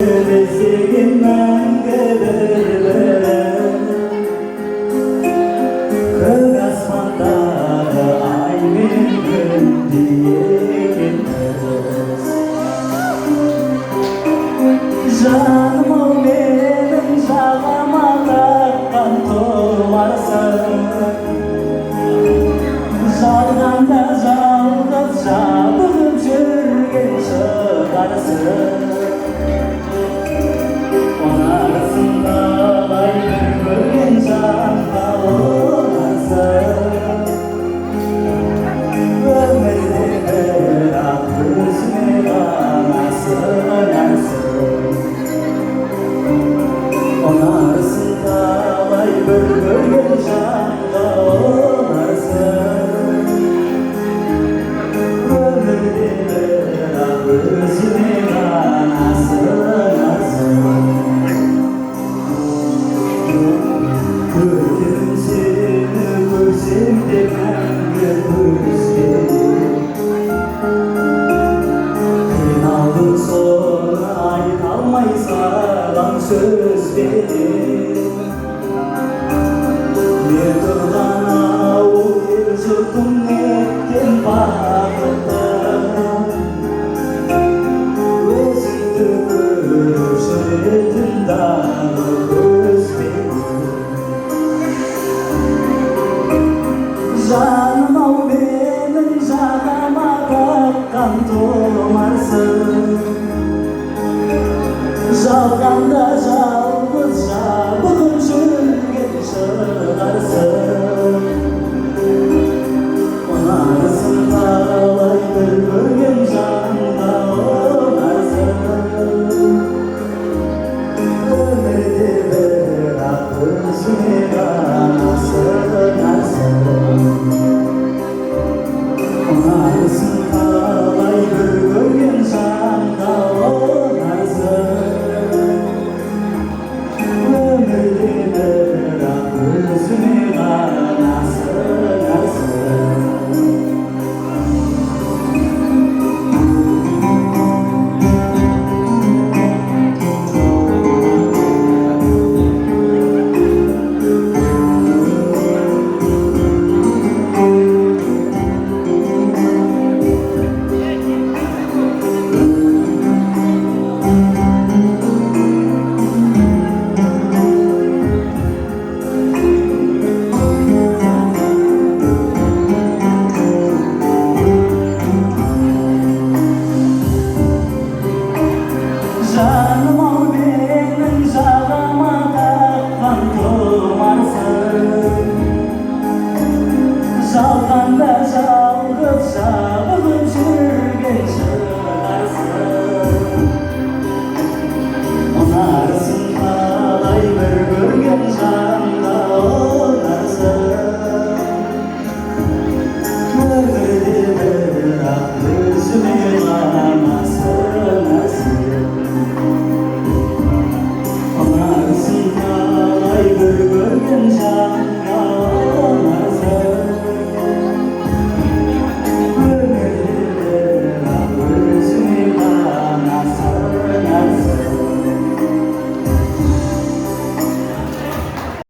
Sevginden gelirler Kök asmanda ay gün diye gitmez Canım o benim şağıma takkan tuvarsın Жалғанда жалғыз жабығып жүрген шығарсың Söz verir Ne durana o bir jurtum netken bakıda Özündü görüşüründen göz verir Canım o benim canıma takkan tumarsın Жалғанда жалғыз жабығып жүрген шығарсың Ұнарсың қалай бір көрген жанға ұнарсың Өмірде бірақ өзіңе ғана сыңарсың Ұнарсың қалай бір көрген жанға ұнарсың Canım o benim şağıma takkan tumarsın Жалғанда жалғыз жабығып жүрген шығарсың Ұнарсың қалай бір көрген жанға ұнарсың Өмірде бірақ